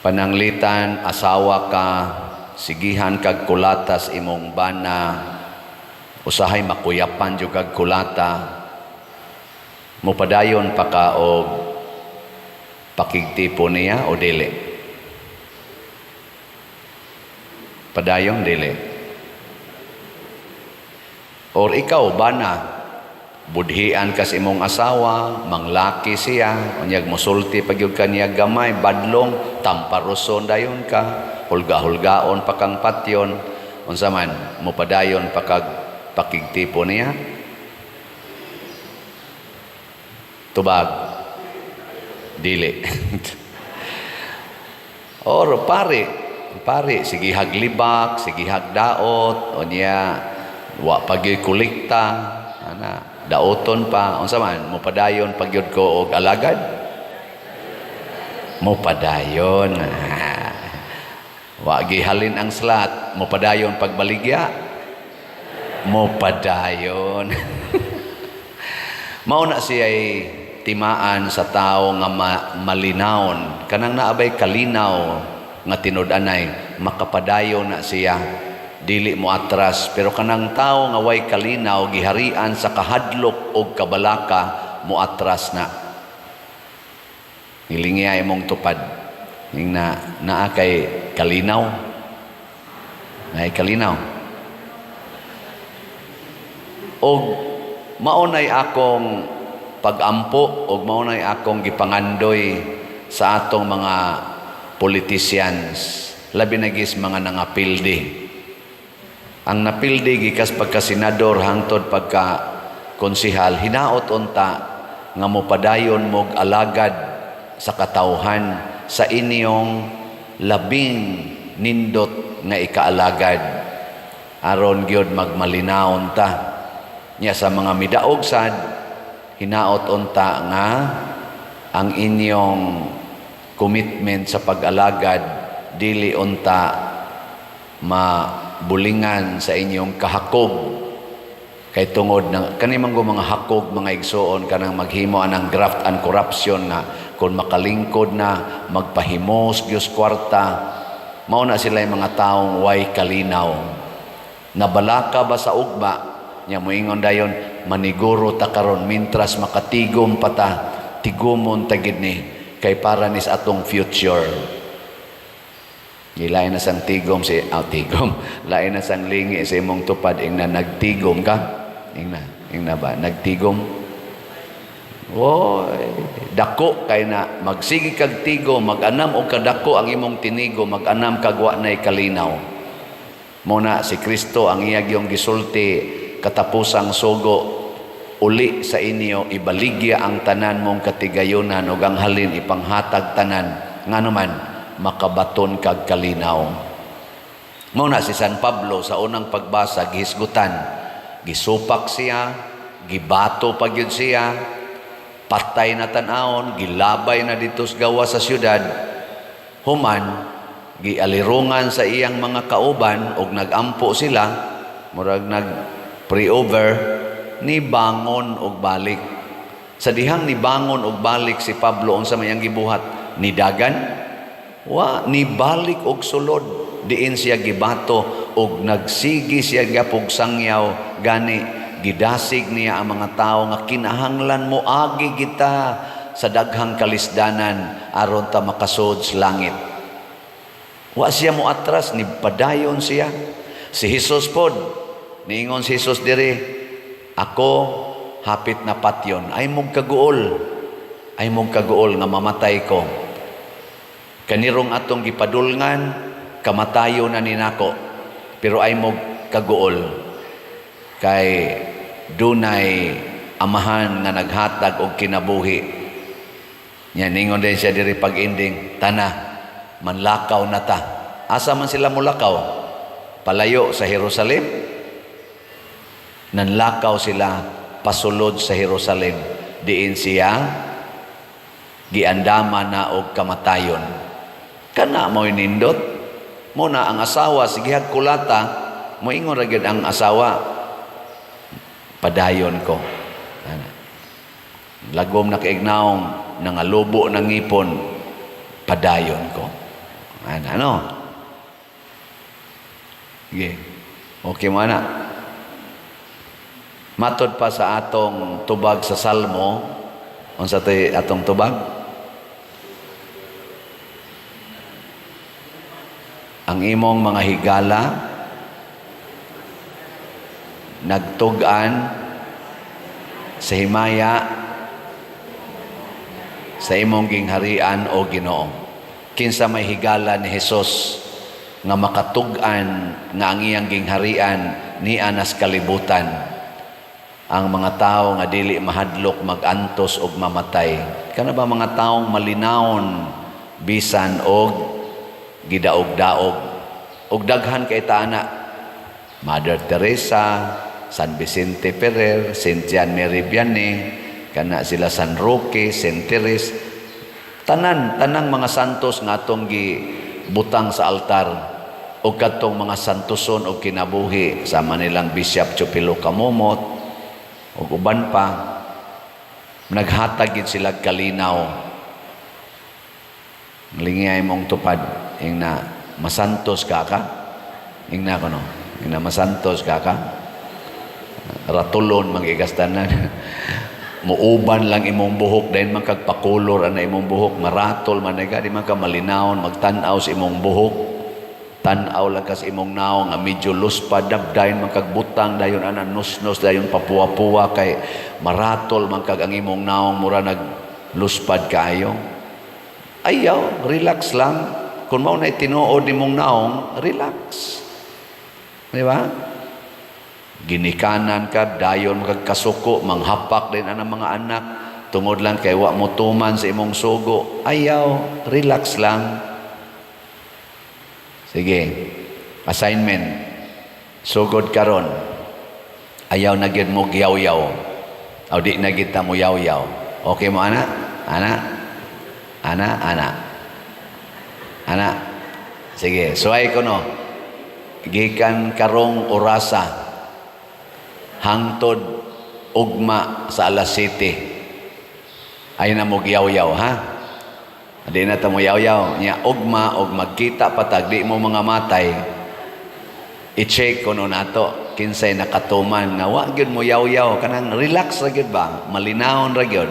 Pananglitan, asawa ka, sigihan kag kulatas imong bana, usahay makuyapan jud kag kulata, mupadayon pa ka og pakigtipo niya o dili? Padayon dili. Or ikaw bana, budhian kas imong asawa, manglaki siya, unyag musulti pagyud kaniya gamay, badlong, tamparoson dayon ka, hulga-hulgaon pa kang patyon, unsa man mupadayon pa kag pakigtipo niya? Tubag, dili. Or pare, sige haglibak, sige hagdaot, unya wa pagyoy kulikta, ana daoton pa, unsa man mupadayon pagyud ko og alagad? Mupadayon. Wa gihalin ang slat, mupadayon pagbaligya? Mupadayon. Mao na siya timaan sa tao nga malinawon, kanang naabay kalinaw nga tinud-anay, makapadayon na siya, dili mo atras. Pero kanang tao nga way kalinaw, giharian sa kahadlok o kabalaka, mo atras na. Hilingya imong tupad. Ning naa kay kalinaw. Nay kalinaw. Og maunay akong pagampo, og maunay akong gipangandoy sa atong mga politicians, labi na gis mga nangapildi. Ang napildi gikas pagka senador hangtod pagka konsihal, hinaot unta nga mopadayon mog alagad sa katawhan sa inyong labing nindot nga ikaalagad, aron gyud magmalinaon ta nya sa mga midaog sad, hinaot unta nga ang inyong commitment sa pag-alagad dili unta mabulingan sa inyong kahakog, kay tungod ng kanimang mga hakog mga igsoon kanang maghimo anang graft and corruption nga kung makalingkod na magpahimos Diyos kwarta, mao na sila yung mga taong way kalinaw. Nabalaka ba sa ugma nya moingon dayon, maniguro ta karon mintras makatigom pata, tigumon tagid ni kay para nis atong future. Lain na sang tigom si tigom, lain na sang lingi sa imong tupad ing na nagtigom ka, ing na ba nagtigom? Oy, dako kay na magsigi kag tigo, mag-anam og kadako ang imong tinigo, mag-anam kag wa nay kalinaw. Muna si Kristo ang iyang yung gisulti katapusang sugo, uli sa inyo ibaligya ang tanan mong katigayunan ug ang halin ipanghatag tanan nganuman makabaton kag kalinaw. Muna si San Pablo sa unang pagbasa gihisgutan, gisupak siya, gibato pagyud siya, patay na tan-awon, gilabay na dito sa gawa sa syudad, human gialirungan sa iyang mga kauban og nagampo sila, murag nag pre-over, ni bangon og balik. Sa dihang ni bangon og balik si Pablo, unsa may ang gibuhat? Ni dagan? Wa, ni balik og sulod. Diin siya gibato og nagsigi siya gapog sangyaw, gani gidasig niya ang mga tao nga kinahanglan mo agi kita sa daghang kalisdanan aron ta makasud sa langit. Wa siya mo atras, ni padayon siya. Si Jesus pod, niingon si Jesus diri, ako hapit na patyon, ay mong kaguol nga mamatay ko. Kanirong atong gipadulngan, kamatayo na ninako, pero ay mong kaguol. Kay dunay amahan nga naghatag og kinabuhi. Nya ningon din siya diri pag-ending, tana, manlakaw na ta. Asa man sila mulakaw? Palayo sa Jerusalem? Nanlakaw sila pasulod sa Jerusalem. Diin siya giandama na og kamatayon. Kana mo'y nindot. Muna ang asawa, sige kulata, moingon ra gyud ang asawa, padayon ko. Lagom na kaignaong nangalubo ng ngipon, padayon ko. Ano? Sige. Okay mo na. Matod pa sa atong tubag sa Salmo, unsa tay atong tubag? Ang imong mga higala nagtug-an sa himaya sa imong gingharian o Ginoo. Kinsa may higala ni Hesus nga makatug-an nga ang iyang gingharian niya nas kalibutan. Ang mga tao nga dili mahadlok magantos og mamatay. Kana ba mga taong malinawon bisan og gidaog-daog. Og daghan kay taana. Mother Teresa, San Vicente Ferrer, Saint John Mary Vianney, kana sila San Roque, Saint Therese, tanang mga santos nga atong gibutang sa altar o katong mga santoson o kinabuhi sa Manilang Bishop Chupilo Kamumot o uban pa, naghatag gid sila kalinaw. Lingay mong tupad ing na masantos ka ka, ing na kuno, ing na masantos ka ka, ratulon magigastanan. Muuban lang imong buhok dahil man kagpakulor ana imong buhok, maratol man di man ka malinawon, magtan-aw sa imong buhok, tan-aw lang kas imong naong nga medyo luspad dabdayon man kagbutang dayon ana nusnos dayon papuwa-puwa kay maratol man kag ang imong naong mura nagluspad kaayo. Ayaw, relax lang. Kung mao na tinuod nimong naong, relax. Di ba? Ginikanan ka, dayon magkasuko, manghapak din ang mga anak, tungod lang kay wa mo tuman sa imong sugo. Ayaw, relax lang. Sige, assignment. Sugod karon. Ayaw na gyud mo giyaw-yaw. O di na gyud ta mo yaw-yaw. Okay mo ana? Ana. Sige, suway ko no. Gikan karong orasa hangtod ugma sa alas 7. Ay na mo giyaw-yaw, ha? Di na ta mo yaw-yaw. Nya ugma og magkita patag di mo mga matay. I-check kuno nato kinsay nakatuman nga wa gyud mo yaw-yaw, kanang relax ra gyud ba? Malinawon ra gyud.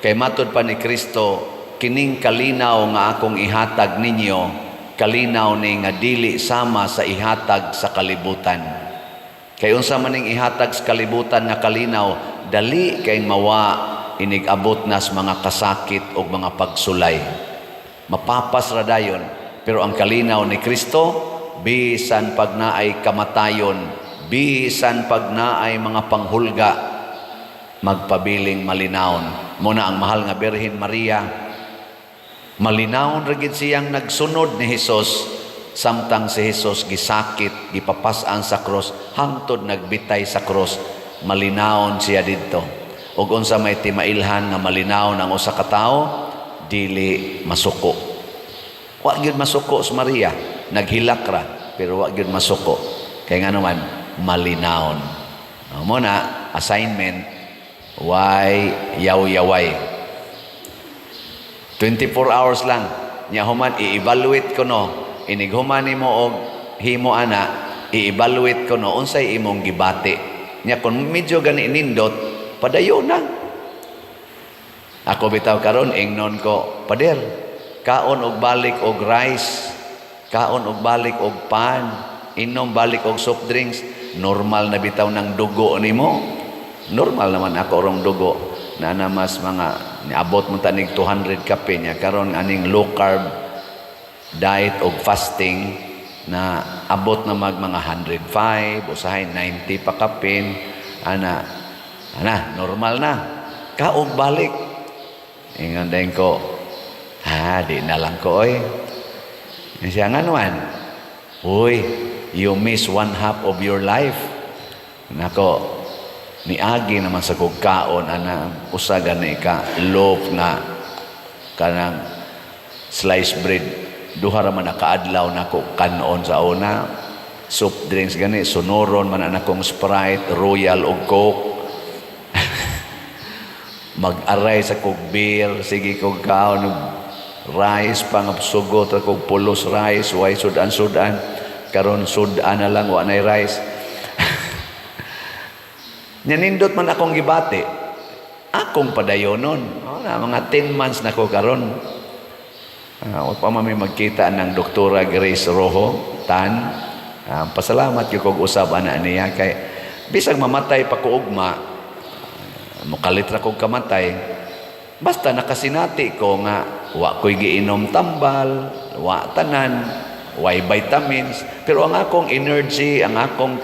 Kay matud pa ni Kristo, kining kalinaw nga akong ihatag ninyo, kalinaw ni nga dili sama sa ihatag sa kalibutan. Kay unsa man ning ihatag sa kalibutan nga kalinaw, dali kay mawa inigabot nas mga kasakit o mga pagsulay. Mapapas ra dayon, pero ang kalinaw ni Kristo, bisan pag naay kamatayon, bisan pag naay mga panghulga, magpabiling malinawon. Muna ang mahal nga Birhen Maria, malinawon ra gid siyang nagsunod ni Hesus, samtang si Hesus gisakit, gipapas-an sa cross, hangtod nagbitay sa cross, malinawon siya didto. Ug unsa may timailhan nga malinawon ang usa ka tawo, dili masuko. Wa gyud masuko si Maria, naghilak ra, pero wa gyud masuko. Kay ngano man malinawon. Mo na assignment, why yaw-yaway. 24 hours lang. Nya human i-evaluate ko no. Inig human nimo og himo ana, i-evaluate ko no unsay imong gibati. Nya kun medyo gani nindot, padayon na. Ako bitaw karon ingnon ko, pader, kaon og balik og rice, kaon og balik og pan, inom balik og soft drinks, normal na bitaw ng dugo nimo. Normal naman ako rong dugo. Na mas mga niabot mo tanig 200 kape niya karon aning low carb diet og fasting na abot na mga 105 usahay 90 pa kapin ana normal na kaog balik ingon din ko di na lang ko oy siya nga naman uy you miss one half of your life nako niagi naman sa kugkaon ana usa gani ka loaf na kanang sliced bread duha ra man nakaadlaw nako kanon sa una soft drinks gani sonoron man anakong Sprite, Royal ug Coke mag-aray sa kog beer sige kog kaon rice pangapsugot ra kog pulos rice way sudan karon sudan na lang wa nay rice. Nyanindot man akong gibati, akong padayonon. Na mga 10 months na ko karon. Huwag pa mami magkita ng Doktora Grace Rojo Tan. Pasalamat yung kong usab ana niya kay bisag mamatay pa ko ugma, mukalit ra kog kamatay. Basta nakasinati ko nga wa ko'y giinom tambal, wa tanan, way vitamins, pero ang akong energy, ang akong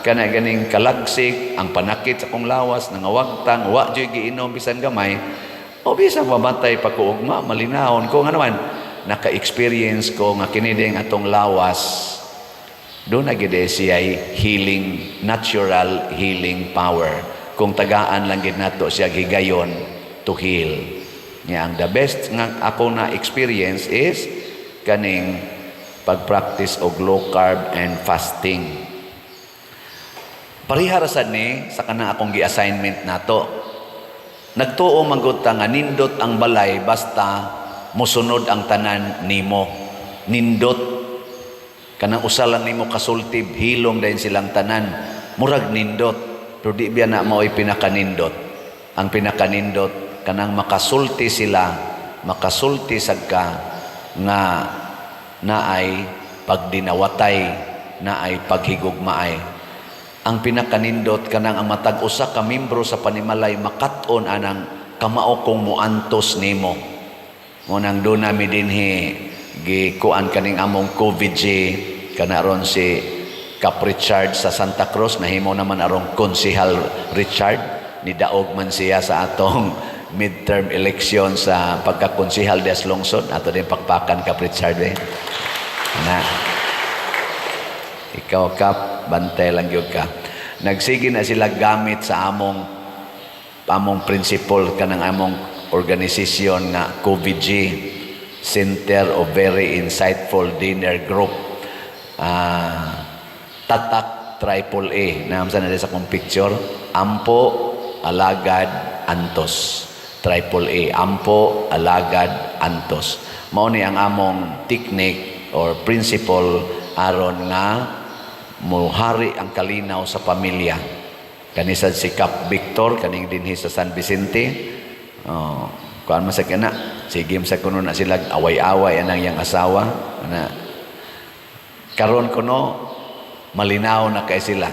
ganing kalagsik, ang panakit sa akong lawas, nangawagtang, wa joy giinom bisan gamay, o bisan mamatay pa ko ugma, malinahon ko nga naman, naka-experience ko nga kiniding atong lawas, doon na gid siya healing, natural healing power. Kung tagaan lang gid nato siya gigayon to heal. Nga ang the best nga ako na experience is kaning pag-practice og low carb and fasting. Parihara sad ni sa kanang akong gi-assignment nato. Nagtuo magud ta nga nindot ang balay basta mosunod ang tanan nimo. Nindot kanang usalan nimo kasultib hilom dayon silang tanan. Murag nindot pero di biya na mao'y pinakanindot. Ang pinakanindot kanang makasulti sila, makasulti sagka nga naay pagdinawatay, naay paghigugmaay. Ang pinakanindot kanang ang matag usa ka membro sa panimalay makat-on anang kamao kong muantos nimo. Munang do nami dinhi gikuan kaning among COVID kana ron si Cap Richard sa Santa Cruz, nahimo naman arong konsehal Richard, ni daog man siya sa atong midterm election sa pagkakonsehal des Lungsod, ato din pakpakan Cap Richard na ikaw Cap, bantay lang yun ka. Nagsige na sila gamit sa among principle kanang among organisasyon nga COVID Center of Very Insightful Dinner Group. Tatak AAA na sa na sa kong picture, Ampo Alagad Antos. AAA, Ampo Alagad Antos. Mao ni ang among technique or principle aron nga muhari ang kalinaw sa pamilya. Kanisad si Cap Victor kaning dinhi sa San Vicente. Kuan man sa kana, sige sa kuno na sila away-away anang yang asawa na karon kuno malinaw na kay sila.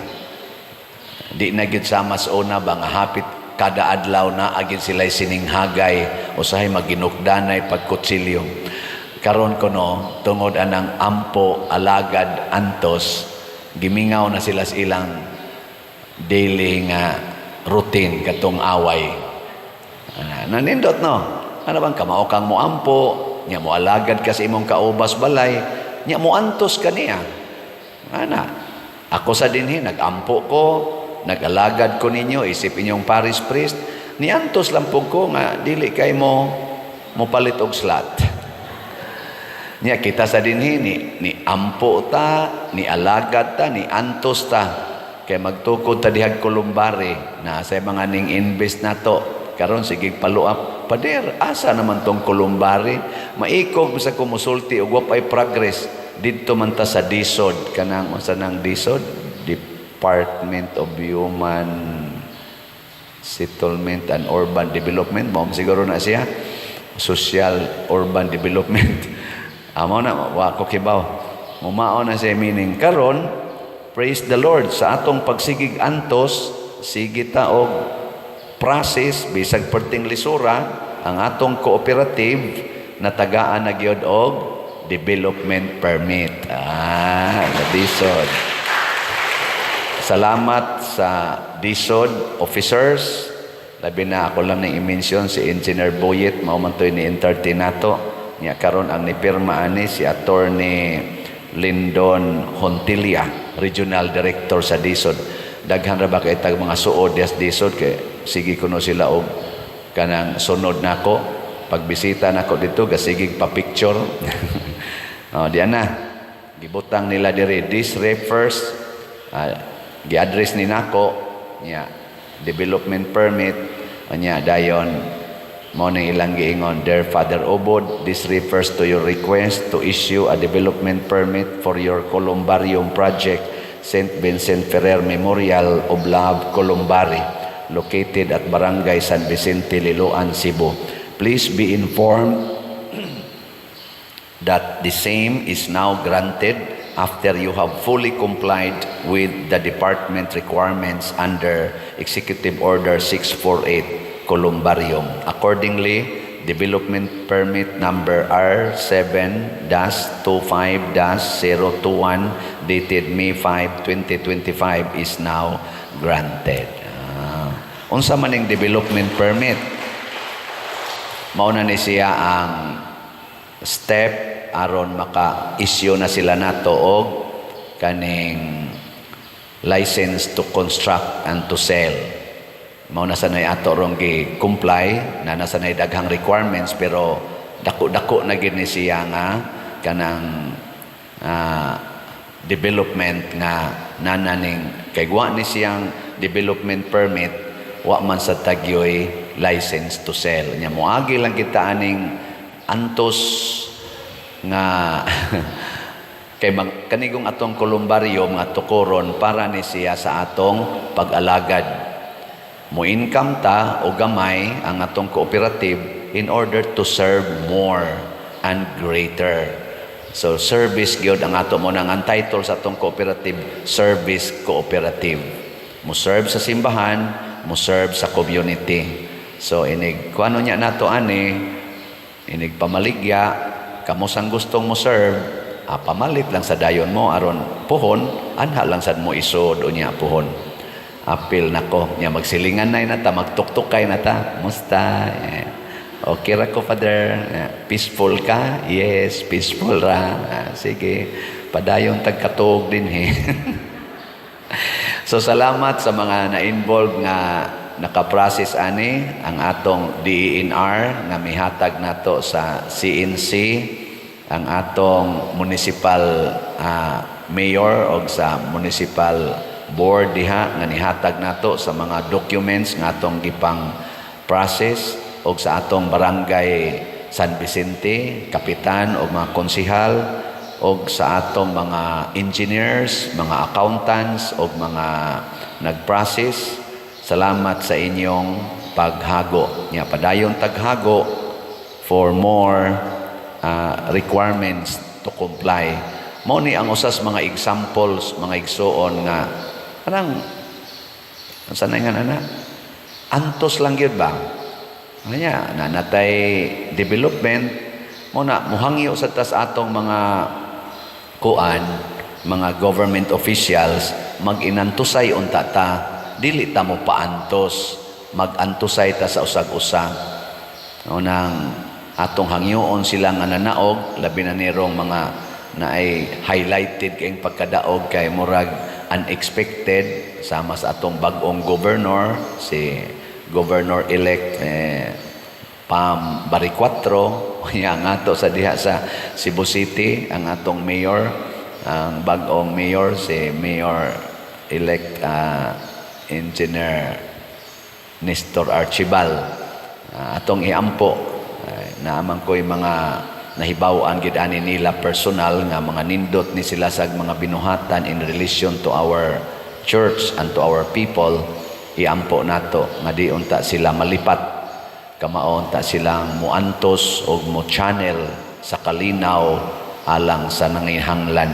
Di na gid sa mas una ba nga hapit kada adlaw na agin sila sininghagay usahay maginukdanay pagkutsilyo. Karon kuno tungod anang Ampo Alagad Antos, gimingaw na sila sa ilang daily nga routine katong away. Nanindot no. Ano bang kamao kang mo ampo, nya mo alagad ka sa imong kaubas balay, nya mo antos kaniya. Ana, ako sa dinhi nagampo ko, nagalagad ko ninyo, isip inyong parish priest, ni antos lang po ko nga dili kay mo palit og slot. Nya kita sa dinhi ni ampo ta, ni alagad ta, ni antos ta. Kay magtukod ta dihag Kulumbari na sa mga ning invest nato. Karon sige paluap, pader asa naman tong Kulumbari? Maikog sa kumusulti og wapay progress didto man ta sa DSOD kanang unsa nang DSOD, Department of Human Settlement and Urban Development. Mao siguro na siya Social Urban Development. Amo na wa ko kibaw. Mumao na siya meaning karon. Praise the Lord sa atong pagsigig antos, sige ta og process bisag perting lisura ang atong cooperative na tagaan na gyud og development permit. DSOD. Salamat sa DSOD officers. Labi na ako lang i-mention si Engineer Boyet, mao man toy ni entertain nato. Nya karon ang nipirma ani si Attorney Lindon Hontilia, Regional Director sa DSOD. Daghan ra ba kay tag mga suod des DSOD kay sige kuno sila og kanang sunod nako pagbisita nako dito gasigig pa picture. Diyan na gibutang nila diri this refers gi-address ni nako nya development permit nya dayon Mao ning ilang giingon, Dear Father Obod, this refers to your request to issue a development permit for your columbarium project, St. Vincent Ferrer Memorial of Love Columbari, located at Barangay San Vicente, Liloan, Cebu. Please be informed that the same is now granted after you have fully complied with the department requirements under Executive Order 648 Columbarium. Accordingly, development permit number R7-25-021 dated May 5, 2025 is now granted. Unsa man ning development permit? Mao na ni siya ang step aron maka-issue na sila nato og kaning license to construct and to sell. Mao na sanay ato rong gi-comply na nasanay daghang requirements, pero dako-dako na gid ni siya nga kanang development nga nananing kay wa ni siyang development permit, wa man sa tagyoy license to sell. Nya moagi lang kita aning antos nga kay kanigong atong columbarium nga tukoron para ni siya sa atong pag-alagad. Mo income ta o gamay ang atong cooperative in order to serve more and greater. So service gyud ang ato mo nang ang title sa atong cooperative, service cooperative. Mo serve sa simbahan, mo serve sa community. So inig kuano nya nato ani, inig pamaligya kamo sang gustong mo serve, pamalit lang sa dayon mo aron puhon, anha lang sad mo isod unya puhon. Apil nako nya magsilingan na ta, magtuktukay na ta. Musta? Okay ra ko, Father. Peaceful ka? Yes, peaceful ra. Sige, padayon tagkatuog din So salamat sa mga na-involve nga nakaprocess ani ang atong DENR nga mihatag nato sa CNC, ang atong municipal mayor o sa municipal board diha nga nihatag nato sa mga documents nga atong gipang process o sa atong barangay San Vicente, kapitan o mga konsihal o sa atong mga engineers, mga accountants o mga nag-process. Salamat sa inyong paghago. Nya padayon taghago for more requirements to comply. Mao ni ang usas mga examples, mga igsuon nga parang sanay nga na antos lang yun ba? Ano niya, nanatay development mo na muhangyo sa tas atong mga kuan, mga government officials mag-inantusay unta ta, dili ta mo paantos, mag-antusay ta sa usag-usag. Nang atong hangyoon sila nga nanaog, labi na nirong mga na ay highlighted kayong pagkadaog kay murag unexpected sama sa atong bag-ong governor, si Governor-elect Pam Baricuatro, yang ato sa diha sa Cebu City, ang atong mayor, ang bag-ong mayor, si Mayor-elect Engineer Nestor Archibal. Atong iampo, naaman ko'y mga nahibaw-an gid ani nila personal nga mga nindot ni sila sa mga binuhatan in relation to our church and to our people. Iampo nato nga di unta sila malipat, kamaon ta silang muantos o mo channel sa kalinaw alang sa nanginhanglan